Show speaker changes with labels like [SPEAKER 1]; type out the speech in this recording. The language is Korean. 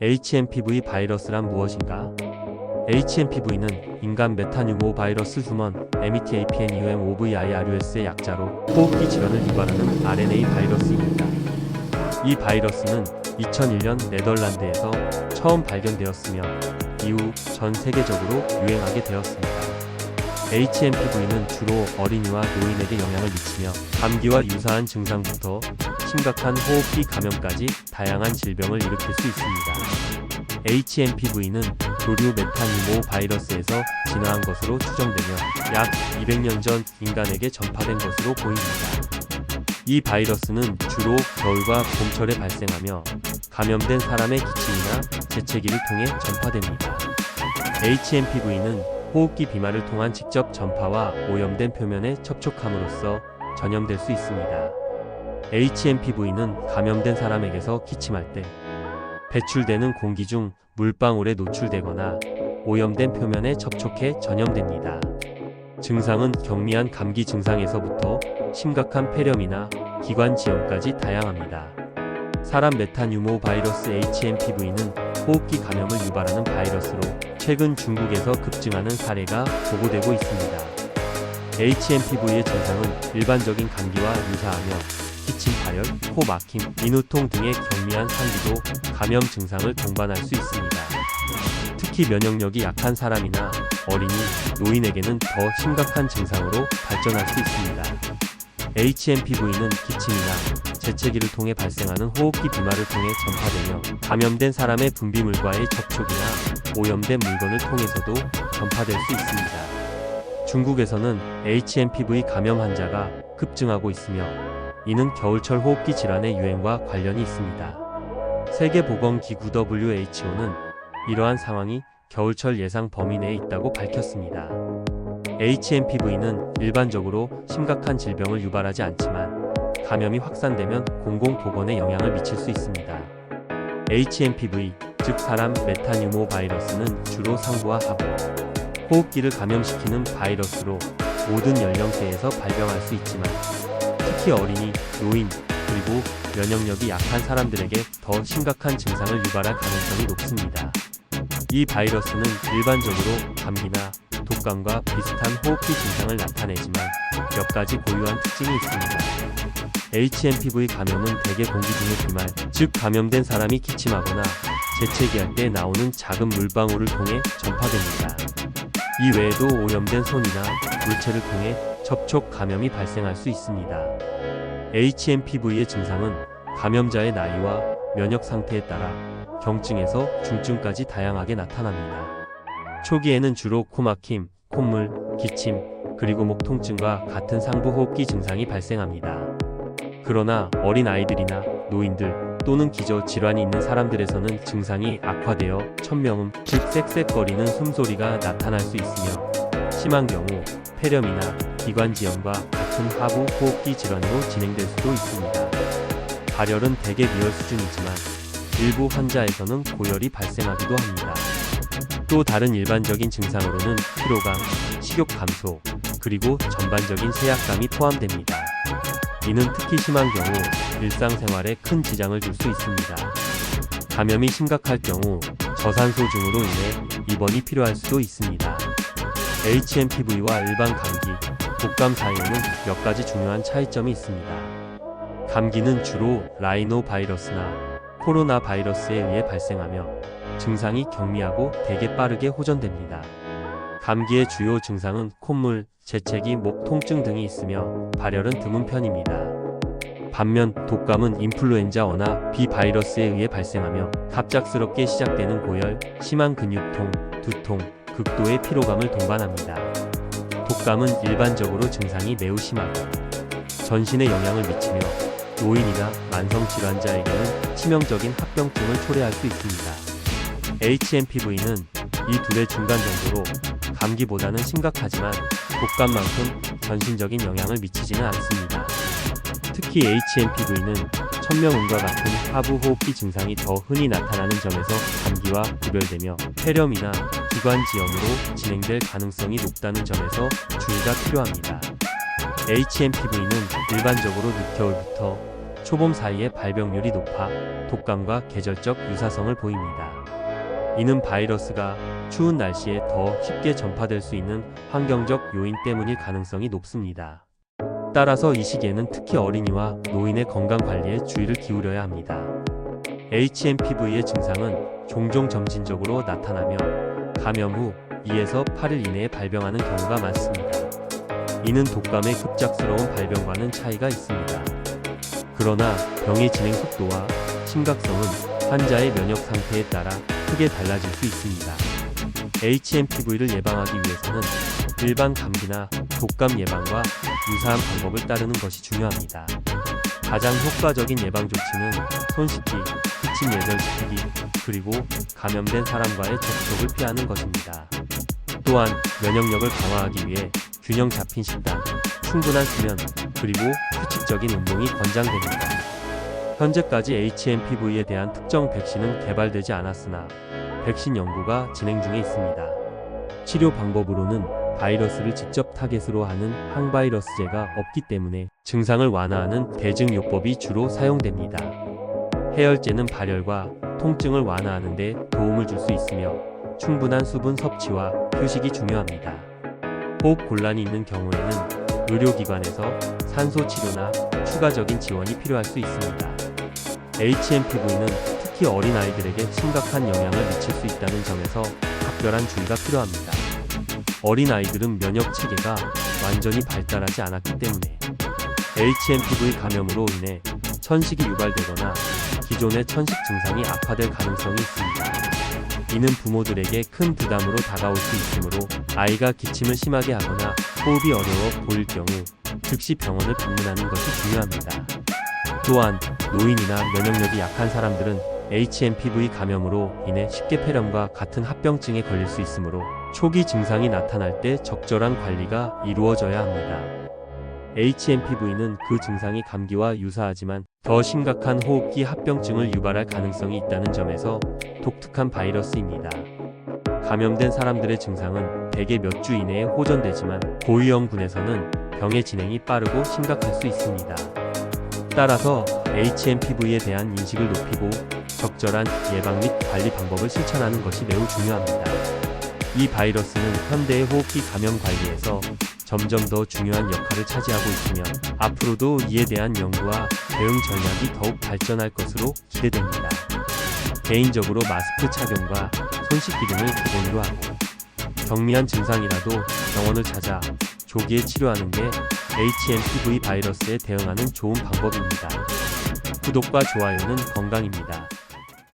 [SPEAKER 1] HMPV 바이러스란 무엇인가? HMPV는 인간 메타뉴모 바이러스 휴먼 METAPNEUMOVIRUS의 약자로 호흡기 질환을 유발하는 RNA 바이러스입니다. 이 바이러스는 2001년 네덜란드에서 처음 발견되었으며 이후 전 세계적으로 유행하게 되었습니다. HMPV는 주로 어린이와 노인에게 영향을 미치며 감기와 유사한 증상부터 심각한 호흡기 감염까지 다양한 질병을 일으킬 수 있습니다. HMPV는 조류 메타뉴모 바이러스에서 진화한 것으로 추정되며 약 200년 전 인간에게 전파된 것으로 보입니다. 이 바이러스는 주로 겨울과 봄철에 발생하며 감염된 사람의 기침이나 재채기를 통해 전파됩니다. HMPV는 호흡기 비말을 통한 직접 전파와 오염된 표면에 접촉함으로써 전염될 수 있습니다. HMPV는 감염된 사람에게서 기침할 때 배출되는 공기 중 물방울에 노출되거나 오염된 표면에 접촉해 전염됩니다. 증상은 경미한 감기 증상에서부터 심각한 폐렴이나 기관지염까지 다양합니다. 사람 메타뉴모 바이러스 HMPV는 호흡기 감염을 유발하는 바이러스로 최근 중국에서 급증하는 사례가 보고되고 있습니다. HMPV의 증상은 일반적인 감기와 유사하며 기침, 발열, 코 막힘, 인후통 등의 경미한 상기도 감염 증상을 동반할 수 있습니다. 특히 면역력이 약한 사람이나 어린이, 노인에게는 더 심각한 증상으로 발전할 수 있습니다. HMPV는 기침이나 재채기를 통해 발생하는 호흡기 비말을 통해 전파되며 감염된 사람의 분비물과의 접촉이나 오염된 물건을 통해서도 전파될 수 있습니다. 중국에서는 HMPV 감염 환자가 급증하고 있으며 이는 겨울철 호흡기 질환의 유행과 관련이 있습니다. 세계보건기구 WHO는 이러한 상황이 겨울철 예상 범위 내에 있다고 밝혔습니다. HMPV는 일반적으로 심각한 질병을 유발하지 않지만 감염이 확산되면 공공보건에 영향을 미칠 수 있습니다. HMPV, 즉 사람 메타뉴모 바이러스는 주로 상부와 하부, 호흡기를 감염시키는 바이러스로 모든 연령대에서 발병할 수 있지만 특히 어린이, 노인, 그리고 면역력이 약한 사람들에게 더 심각한 증상을 유발할 가능성이 높습니다. 이 바이러스는 일반적으로 감기나 독감과 비슷한 호흡기 증상을 나타내지만 몇 가지 고유한 특징이 있습니다. HMPV 감염은 대개 공기 중의 비말, 즉 감염된 사람이 기침하거나 재채기할 때 나오는 작은 물방울을 통해 전파됩니다. 이 외에도 오염된 손이나 물체를 통해 접촉 감염이 발생할 수 있습니다. HMPV의 증상은 감염자의 나이와 면역 상태에 따라 경증에서 중증까지 다양하게 나타납니다. 초기에는 주로 코막힘, 콧물, 기침, 그리고 목 통증과 같은 상부 호흡기 증상이 발생합니다. 그러나 어린 아이들이나 노인들 또는 기저 질환이 있는 사람들에서는 증상이 악화되어 천명음, 즉 쌕쌕거리는 숨소리가 나타날 수 있으며 심한 경우 폐렴이나 기관지염과 같은 하부 호흡기 질환으로 진행될 수도 있습니다. 발열은 대개 미열 수준이지만 일부 환자에서는 고열이 발생하기도 합니다. 또 다른 일반적인 증상으로는 피로감, 식욕 감소, 그리고 전반적인 세약감이 포함됩니다. 이는 특히 심한 경우 일상생활에 큰 지장을 줄 수 있습니다. 감염이 심각할 경우 저산소증으로 인해 입원이 필요할 수도 있습니다. HMPV와 일반 감기, 독감 사이에는 몇 가지 중요한 차이점이 있습니다. 감기는 주로 라이노 바이러스나 코로나 바이러스에 의해 발생하며 증상이 경미하고 대개 빠르게 호전됩니다. 감기의 주요 증상은 콧물, 재채기, 목 통증 등이 있으며 발열은 드문 편입니다. 반면 독감은 인플루엔자어나 B 바이러스에 의해 발생하며 갑작스럽게 시작되는 고열, 심한 근육통, 두통, 극도의 피로감을 동반합니다. 독감은 일반적으로 증상이 매우 심하고 전신에 영향을 미치며 노인이나 만성 질환자에게는 치명적인 합병증을 초래할 수 있습니다. HMPV는 이 둘의 중간 정도로 감기보다는 심각하지만 독감만큼 전신적인 영향을 미치지는 않습니다. 특히 HMPV는 천명음과 같은 하부 호흡기 증상이 더 흔히 나타나는 점에서 감기와 구별되며 폐렴이나 기관지염으로 진행될 가능성이 높다는 점에서 주의가 필요합니다. HMPV는 일반적으로 늦겨울부터 초봄 사이에 발병률이 높아 독감과 계절적 유사성을 보입니다. 이는 바이러스가 추운 날씨에 더 쉽게 전파될 수 있는 환경적 요인 때문일 가능성이 높습니다. 따라서 이 시기에는 특히 어린이와 노인의 건강 관리에 주의를 기울여야 합니다. HMPV의 증상은 종종 점진적으로 나타나며 감염 후 2에서 8일 이내에 발병하는 경우가 많습니다. 이는 독감의 급작스러운 발병과는 차이가 있습니다. 그러나 병의 진행 속도와 심각성은 환자의 면역 상태에 따라 크게 달라질 수 있습니다. HMPV를 예방하기 위해서는 일반 감기나 독감 예방과 유사한 방법을 따르는 것이 중요합니다. 가장 효과적인 예방 조치는 손 씻기, 기침 예절시키기, 그리고 감염된 사람과의 접촉을 피하는 것입니다. 또한 면역력을 강화하기 위해 균형 잡힌 식단, 충분한 수면, 그리고 규칙적인 운동이 권장됩니다. 현재까지 HMPV에 대한 특정 백신은 개발되지 않았으나 백신 연구가 진행 중에 있습니다. 치료 방법으로는 바이러스를 직접 타겟으로 하는 항바이러스제가 없기 때문에 증상을 완화하는 대증요법이 주로 사용됩니다. 해열제는 발열과 통증을 완화하는 데 도움을 줄 수 있으며 충분한 수분 섭취와 휴식이 중요합니다. 호흡 곤란이 있는 경우에는 의료기관에서 산소 치료나 추가적인 지원이 필요할 수 있습니다. HMPV는 특히 어린아이들에게 심각한 영향을 미칠 수 있다는 점에서 각별한 주의가 필요합니다. 어린아이들은 면역 체계가 완전히 발달하지 않았기 때문에 HMPV 감염으로 인해 천식이 유발되거나 기존의 천식 증상이 악화될 가능성이 있습니다. 이는 부모들에게 큰 부담으로 다가올 수 있으므로 아이가 기침을 심하게 하거나 호흡이 어려워 보일 경우 즉시 병원을 방문하는 것이 중요합니다. 또한 노인이나 면역력이 약한 사람들은 HMPV 감염으로 인해 쉽게 폐렴과 같은 합병증에 걸릴 수 있으므로 초기 증상이 나타날 때 적절한 관리가 이루어져야 합니다. HMPV는 그 증상이 감기와 유사하지만 더 심각한 호흡기 합병증을 유발할 가능성이 있다는 점에서 독특한 바이러스입니다. 감염된 사람들의 증상은 대개 몇 주 이내에 호전되지만 고위험군에서는 병의 진행이 빠르고 심각할 수 있습니다. 따라서 HMPV에 대한 인식을 높이고 적절한 예방 및 관리 방법을 실천하는 것이 매우 중요합니다. 이 바이러스는 현대의 호흡기 감염 관리에서 점점 더 중요한 역할을 차지하고 있으며 앞으로도 이에 대한 연구와 대응 전략이 더욱 발전할 것으로 기대됩니다. 개인적으로 마스크 착용과 손 씻기 등을 기본으로 하고 경미한 증상이라도 병원을 찾아 조기에 치료하는 게 HMPV 바이러스에 대응하는 좋은 방법입니다. 구독과 좋아요는 건강입니다.